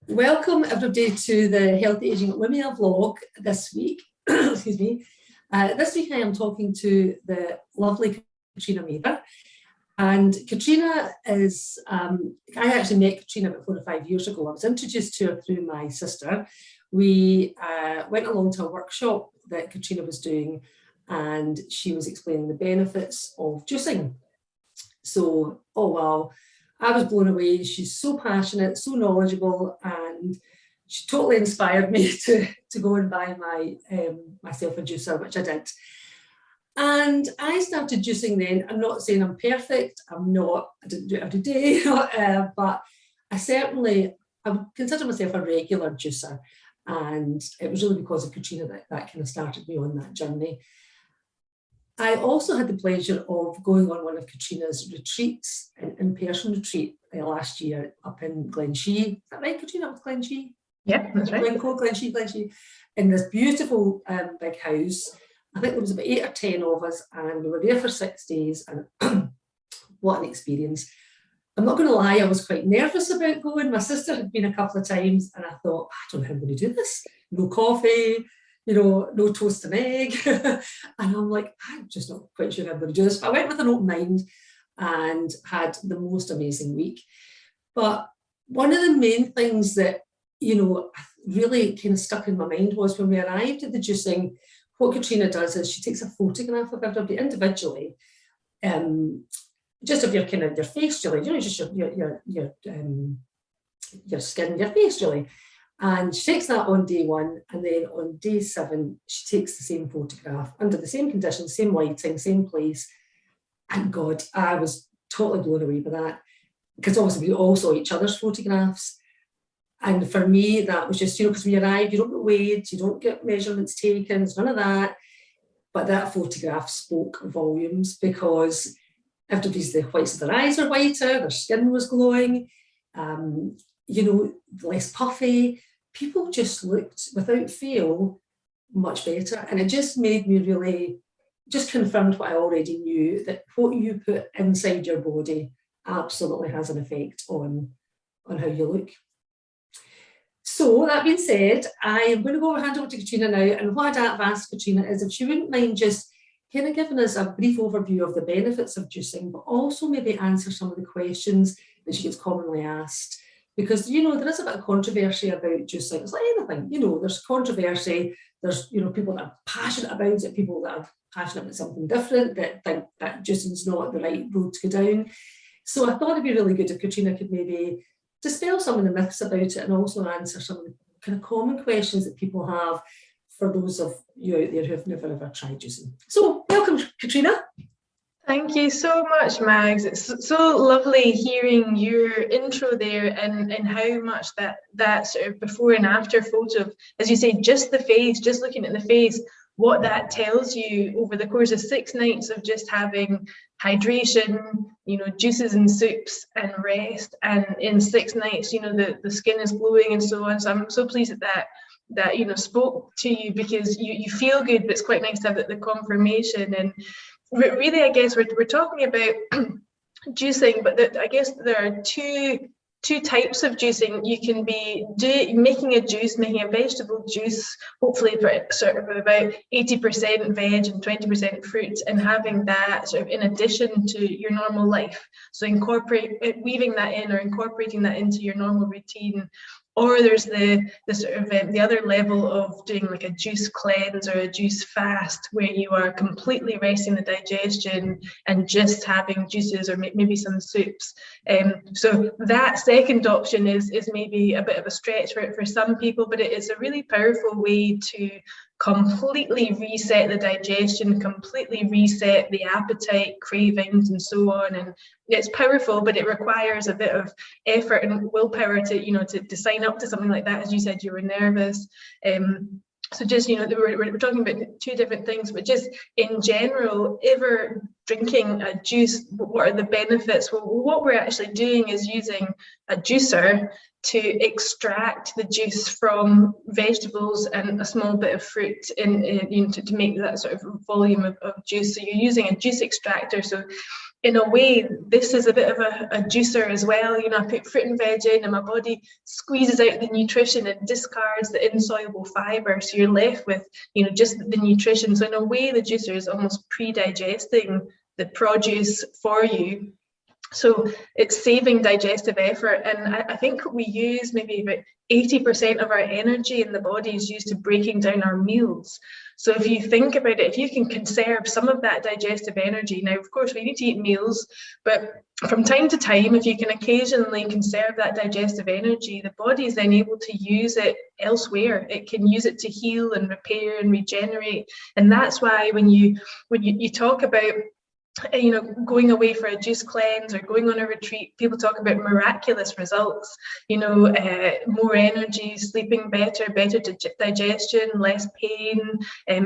Welcome everybody to the Healthy Aging Lumia vlog this week. Excuse me. This week I am talking to the lovely Katrina Mather. And Katrina is, I actually met Katrina about 4 or 5 years ago. I was introduced to her through my sister. We went along to a workshop that Katrina was doing, and she was explaining the benefits of juicing. So, oh wow, I was blown away. She's so passionate, so knowledgeable, and she totally inspired me to go and buy myself a juicer, which I did. And I started juicing then. I'm not saying I'm perfect. I didn't do it every day, but I would consider myself a regular juicer. And it was really because of Katrina that kind of started me on that journey. I also had the pleasure of going on one of Katrina's retreats, an in-person retreat last year up in Glenshee. Is that right, Katrina? Was Glenshee? Yeah, that's right. Glenshee, in this beautiful big house. I think there was about 8 or 10 of us, and we were there for 6 days, and what an experience. I'm not going to lie, I was quite nervous about going. My sister had been a couple of times, and I thought, I don't know how I'm going to do this. No coffee, no toast and egg. And I'm like, I'm just not quite sure how I'm going to do this. But I went with an open mind and had the most amazing week. But one of the main things that, really kind of stuck in my mind was when we arrived at the juicing, what Katrina does is she takes a photograph of everybody individually, just of your face, really, just your skin, your face, really. And she takes that on day 1, and then on day 7, she takes the same photograph under the same conditions, same lighting, same place. And God, I was totally blown away by that, because obviously we all saw each other's photographs. And for me, that was just, because we arrive, you don't get weighed, you don't get measurements taken, it's none of that. But that photograph spoke volumes, because everybody's, the whites of their eyes were whiter, their skin was glowing, less puffy. People just looked, without fail, much better. And it just made me really, just confirmed what I already knew, that what you put inside your body absolutely has an effect on how you look. So that being said, I am going to go hand over to Katrina now, and what I've asked Katrina is if she wouldn't mind just kind of giving us a brief overview of the benefits of juicing, but also maybe answer some of the questions that she gets commonly asked. Because, there is a bit of controversy about juicing. It's like anything, there's controversy, there's, people that are passionate about it, people that are passionate about something different, that think that juicing's not the right road to go down. So I thought it'd be really good if Katrina could maybe dispel some of the myths about it, and also answer some of the kind of common questions that people have for those of you out there who have never ever tried juicing. So welcome, Katrina. Thank you so much, Mags. It's so lovely hearing your intro there, and how much that sort of before and after photo of, as you say, just the face, just looking at the face, what that tells you over the course of 6 nights of just having hydration, juices and soups and rest, and in 6 nights, the skin is glowing and so on. So I'm so pleased that spoke to you, because you feel good, but it's quite nice to have the confirmation. And really, I guess we're talking about juicing, but I guess there are two types of juicing. You can be making a vegetable juice, hopefully for sort of about 80% veg and 20% fruit, and having that sort of in addition to your normal life. So weaving that in, or incorporating that into your normal routine. Or there's the sort of the other level of doing like a juice cleanse or a juice fast, where you are completely resting the digestion and just having juices or maybe some soups. So that second option is maybe a bit of a stretch for some people, but it's a really powerful way to completely reset the digestion, completely reset the appetite, cravings, and so on. And it's powerful, but it requires a bit of effort and willpower to sign up to something like that. As you said, you were nervous. So just, we're talking about 2 different things, but just in general, ever drinking a juice, what are the benefits? Well, what we're actually doing is using a juicer to extract the juice from vegetables and a small bit of fruit to make that sort of volume of juice. So you're using a juice extractor. So in a way, this is a bit of a juicer as well. I put fruit and veg in, and my body squeezes out the nutrition and discards the insoluble fibre. So you're left with, just the nutrition. So in a way, the juicer is almost pre-digesting the produce for you. So it's saving digestive effort. And I think we use maybe about 80% of our energy in the body is used to breaking down our meals. So if you think about it, if you can conserve some of that digestive energy, now, of course, we need to eat meals, but from time to time, if you can occasionally conserve that digestive energy, the body is then able to use it elsewhere. It can use it to heal and repair and regenerate. And that's why when you talk about going away for a juice cleanse or going on a retreat, people talk about miraculous results, more energy, sleeping better digestion, less pain,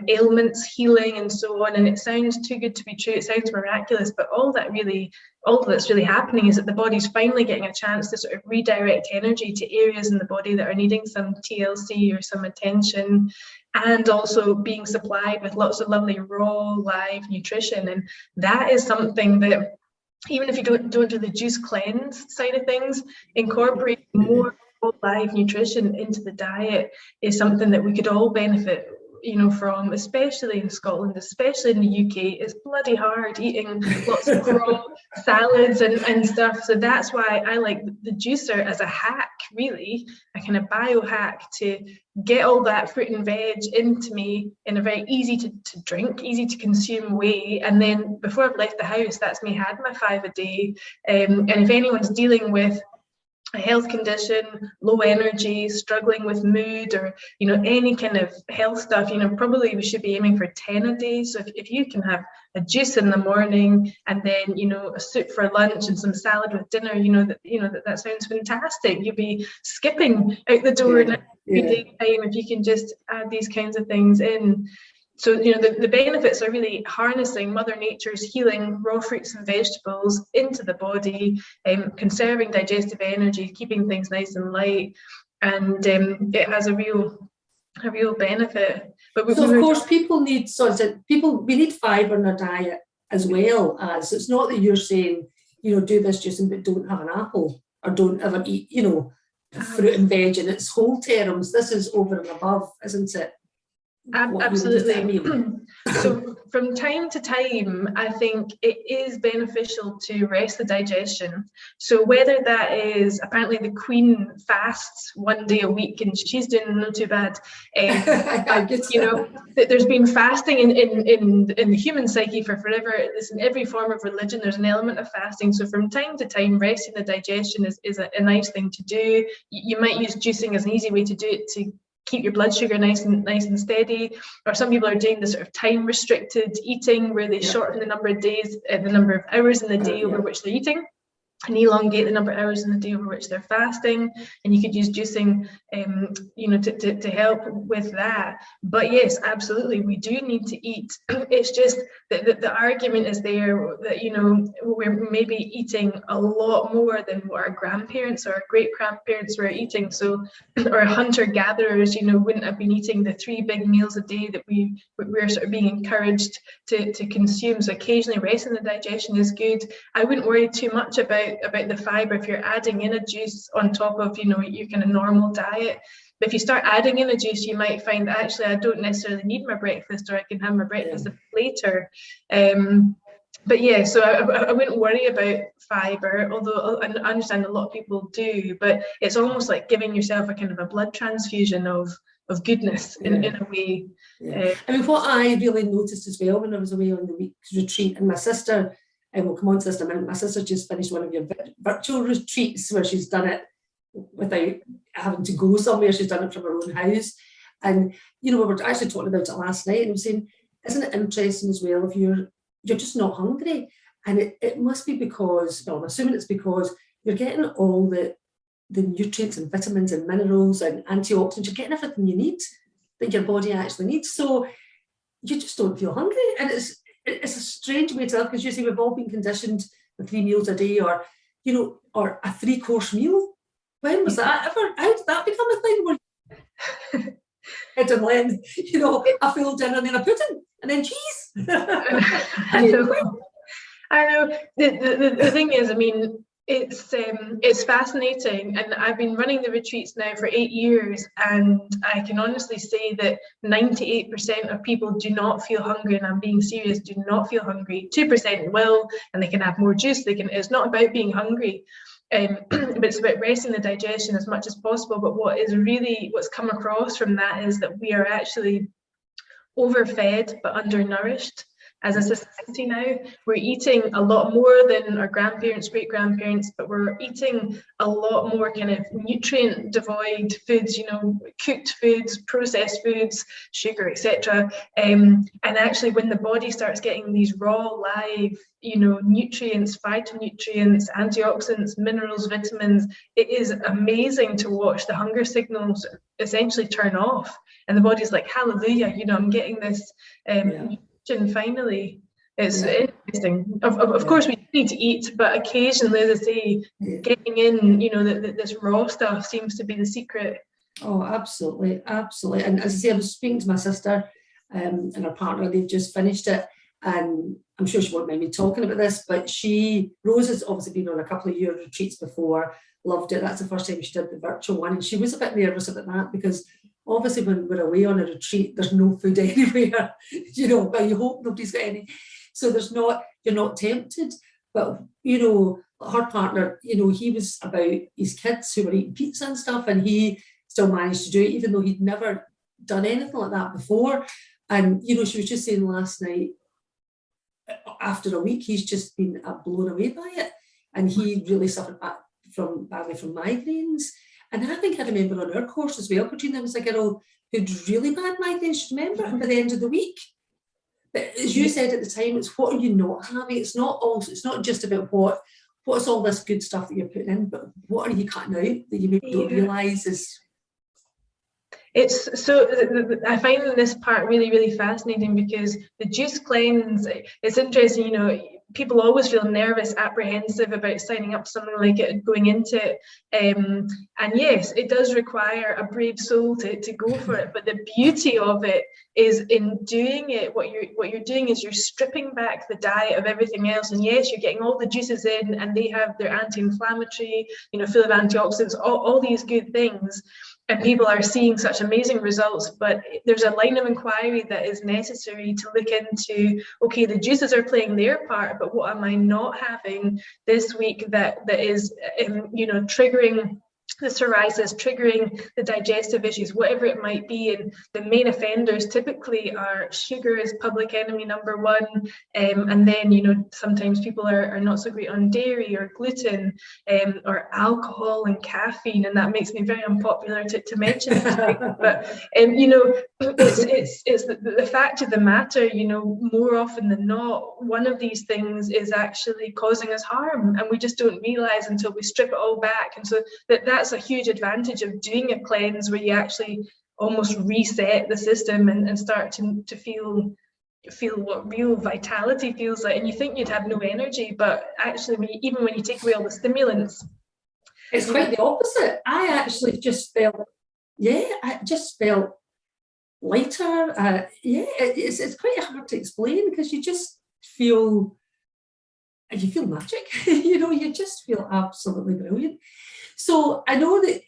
ailments healing, and so on. And it sounds too good to be true. It sounds miraculous, but all that's really happening is that the body's finally getting a chance to sort of redirect energy to areas in the body that are needing some TLC or some attention, and also being supplied with lots of lovely raw live nutrition. And that is something that, even if you don't do the juice cleanse side of things, incorporating more raw live nutrition into the diet is something that we could all benefit from, especially in Scotland, especially in the UK. It's bloody hard eating lots of raw salads and stuff. So that's why I like the juicer as a hack, really, a kind of biohack to get all that fruit and veg into me in a very easy to drink, easy to consume way. And then before I've left the house, that's me had my 5 a day. And if anyone's dealing with a health condition, low energy, struggling with mood, or any kind of health stuff, probably we should be aiming for 10 a day. So if you can have a juice in the morning and then a soup for lunch and some salad with dinner, that sounds fantastic. You'll be skipping out the door in every day time if you can just add these kinds of things in. So, the benefits are really harnessing Mother Nature's healing raw fruits and vegetables into the body, conserving digestive energy, keeping things nice and light, and it has a real benefit. But of course, we need fibre in our diet as well as, it's not that you're saying, do this juice but don't have an apple, or don't ever eat, fruit and veg in its whole terms. This is over and above, isn't it? Absolutely. So from time to time, I think it is beneficial to rest the digestion. So whether that is, apparently the Queen fasts 1 day a week, and she's doing not too bad. There's been fasting in the human psyche for forever. In every form of religion, there's an element of fasting. So from time to time, resting the digestion is a nice thing to do. You might use juicing as an easy way to do it, to keep your blood sugar nice and steady. Or some people are doing the sort of time restricted eating, where they shorten the number of days, the number of hours in the day over which they're eating, and elongate the number of hours in the day over which they're fasting. And you could use juicing to help with that. But yes, absolutely, we do need to eat. It's just that the argument is there that we're maybe eating a lot more than what our grandparents or our great grandparents were eating. So our hunter-gatherers wouldn't have been eating the 3 big meals a day that we're sort of being encouraged to consume. So occasionally resting the digestion is good. I wouldn't worry too much about the fibre if you're adding in a juice on top of your kind of normal diet. But if you start adding in a juice, you might find that actually I don't necessarily need my breakfast, or I can have my breakfast later. But yeah, so I wouldn't worry about fibre, although I understand a lot of people do. But it's almost like giving yourself a kind of a blood transfusion of goodness in a way. What I really noticed as well when I was away on the week's retreat, and my sister, and we'll come on to this in a minute, my sister just finished one of your virtual retreats where she's done it without having to go somewhere. She's done it from her own house. And we were actually talking about it last night, and I was saying, isn't it interesting as well if you're just not hungry? And it must be because, I'm assuming it's because you're getting all the nutrients and vitamins and minerals and antioxidants. You're getting everything you need, that your body actually needs. So you just don't feel hungry. And it's a strange way to live, because you see we've all been conditioned with 3 meals a day, or a 3-course meal. When was that ever? How did that become a thing? Where head and Len, you know, a full dinner and then a pudding and then cheese. I know. I know. The thing is, I mean, it's fascinating, and I've been running the retreats now for 8 years, and I can honestly say that 98% of people do not feel hungry, and I'm being serious, do not feel hungry. 2% will, and they can have more juice. It's not about being hungry. But it's about resting the digestion as much as possible. But what's come across from that is that we are actually overfed but undernourished as a society now. We're eating a lot more than our grandparents, great-grandparents, but we're eating a lot more kind of nutrient devoid foods, you know, cooked foods, processed foods, sugar, etc. And actually when the body starts getting these raw, live, you know, nutrients, phytonutrients, antioxidants, minerals, vitamins, it is amazing to watch the hunger signals essentially turn off. And the body's like, hallelujah, you know, I'm getting this nutrition finally. It's interesting. Of course, we need to eat, but occasionally, as I say, getting in, you know, this raw stuff seems to be the secret. Oh, absolutely, absolutely. And as I say, I was speaking to my sister and her partner, they've just finished it. And I'm sure she won't mind me talking about this, but Rose has obviously been on a couple of year retreats before, loved it. That's the first time she did the virtual one. And she was a bit nervous about that because obviously when we're away on a retreat, there's no food anywhere, you know, but you hope nobody's got any. So you're not tempted. But, you know, her partner, you know, he was about his kids who were eating pizza and stuff, and he still managed to do it, even though he'd never done anything like that before. And, you know, she was just saying last night, after a week, he's just been blown away by it. And he really suffered badly from migraines. And I think I remember on our course as well, Katrina, there was a girl who'd really bad migraines, remember, by the end of the week. But as you said at the time, it's what are you not having? It's not just about what's all this good stuff that you're putting in, but what are you cutting out that you maybe don't realise is. It's so, I find this part really, really fascinating because the juice cleanse, it's interesting, you know, people always feel nervous, apprehensive about signing up to something like it and going into it. And yes, it does require a brave soul to go for it. But the beauty of it is in doing it, what you're doing is you're stripping back the diet of everything else. And yes, you're getting all the juices in and they have their anti-inflammatory, you know, full of antioxidants, all these good things. And people are seeing such amazing results, but there's a line of inquiry that is necessary to look into, okay, the juices are playing their part, but what am I not having this week that is, you know, triggering the psoriasis, triggering the digestive issues, whatever it might be. And the main offenders typically are sugar is public enemy number one. And then, you know, sometimes people are not so great on dairy or gluten or alcohol and caffeine. And that makes me very unpopular to mention this. But, you know, it's the fact of the matter, you know, more often than not, one of these things is actually causing us harm. And we just don't realize until we strip it all back. And so that's a huge advantage of doing a cleanse where you actually almost reset the system and start to feel what real vitality feels like. And you think you'd have no energy, but actually even when you take away all the stimulants, it's quite the opposite. I actually just felt lighter. It's quite hard to explain because you just feel magic. You know, you just feel absolutely brilliant. So I know that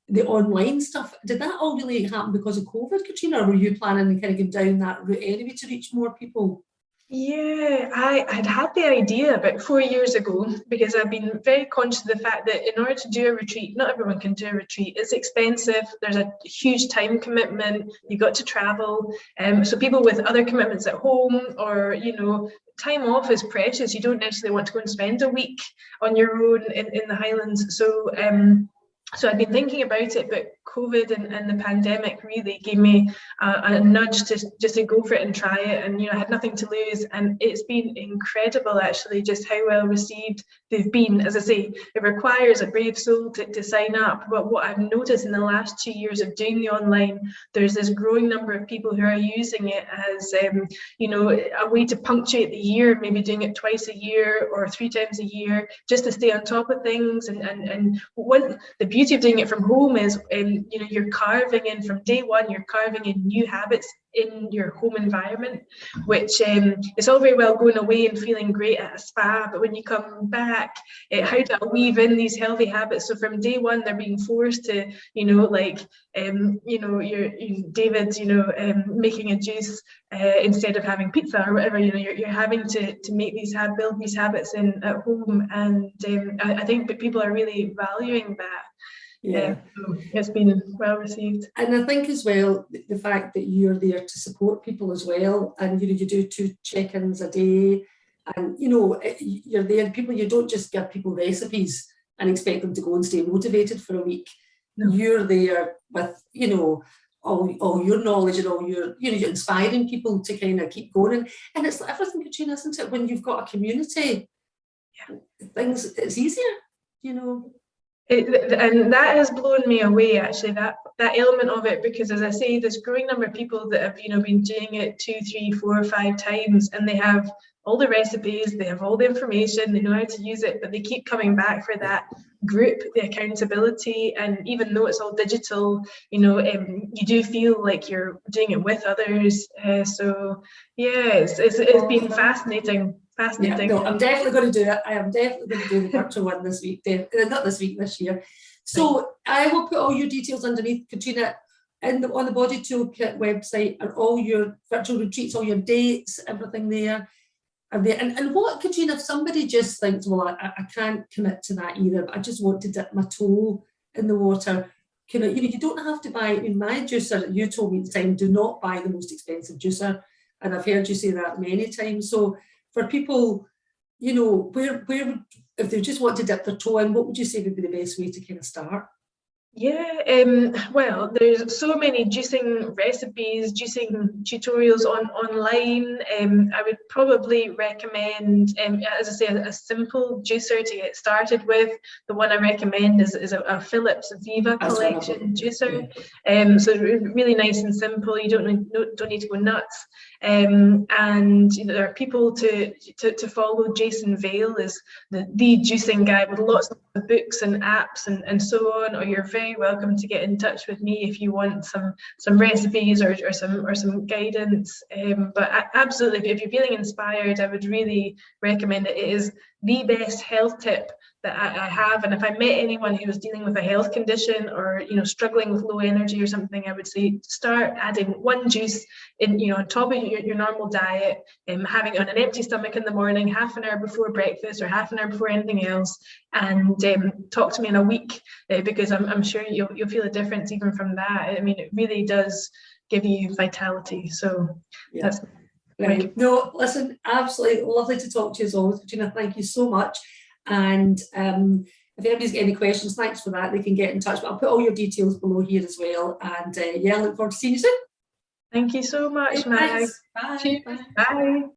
the online stuff, did that all really happen because of COVID, Katrina, or were you planning to kind of go down that route anyway to reach more people? Yeah, I'd had the idea about 4 years ago because I've been very conscious of the fact that in order to do a retreat, not everyone can do a retreat. It's expensive. There's a huge time commitment. You've got to travel. So people with other commitments at home or, you know, time off is precious. You don't necessarily want to go and spend a week on your own in the Highlands. So I'd been thinking about it, but COVID and the pandemic really gave me a nudge to just to go for it and try it, and I had nothing to lose, and it's been incredible actually just how well received they've been. As I say, it requires a brave soul to sign up, but what I've noticed in the last 2 years of doing the online, there's this growing number of people who are using it as a way to punctuate the year, maybe doing it twice a year or 3 times a year just to stay on top of things. And the beauty of doing it from home is you're carving in from day one, you're carving in new habits in your home environment, which it's all very well going away and feeling great at a spa, but when you come back, how do I weave in these healthy habits? So from day one, they're being forced to, David's, making a juice instead of having pizza or whatever. You're having to make build these habits in at home, and I think that people are really valuing that. Yeah, so it's been well received. And I think as well, the fact that you're there to support people as well, and you do 2 check-ins a day, and you're there. People, you don't just give people recipes and expect them to go and stay motivated for a week. No. You're there with all your knowledge and all your you're inspiring people to kind of keep going, and it's like everything, Katrina, isn't it? When you've got a community, it's easier, And that has blown me away actually, that element of it, because as I say, there's a growing number of people that have been doing it 2, 3, 4, 5 times, and they have all the recipes, they have all the information, they know how to use it, but they keep coming back for that group, the accountability. And even though it's all digital, you do feel like you're doing it with others. So yeah, it's been fascinating. Yeah, no, I'm definitely going to do it. I am definitely going to do the virtual one this week, not this week, this year. So I will put all your details underneath, Katrina, on the Body Toolkit website, and all your virtual retreats, all your dates, everything there. And what, Katrina, if somebody just thinks, well, I can't commit to that either, but I just want to dip my toe in the water, you don't have to buy. In my juicer, you told me at the time, do not buy the most expensive juicer, and I've heard you say that many times. So for people, where if they just want to dip their toe in, what would you say would be the best way to kind of start? Yeah, well, there's so many juicing recipes, juicing tutorials online. I would probably recommend, as I say, a simple juicer to get started with. The one I recommend is a Philips Viva collection juicer. So really nice and simple. You don't need to go nuts. And there are people to follow. Jason Vale is the juicing guy with lots of books and apps and so on. Or you're very welcome to get in touch with me if you want some recipes or some guidance. But absolutely, if you're feeling inspired, I would really recommend it. It is the best health tip that I have. And if I met anyone who was dealing with a health condition or struggling with low energy or something, I would say start adding one juice in on top of your normal diet, having it on an empty stomach in the morning, half an hour before breakfast or half an hour before anything else, and talk to me in a week, because I'm sure you'll feel a difference even from that. I mean, it really does give you vitality. So that's right. No, listen, absolutely lovely to talk to you as always, Katrina. Thank you so much. And if anybody's got any questions, thanks for that. They can get in touch. But I'll put all your details below here as well. And I look forward to seeing you soon. Thank you so much, Mag. Bye. Cheers. Bye.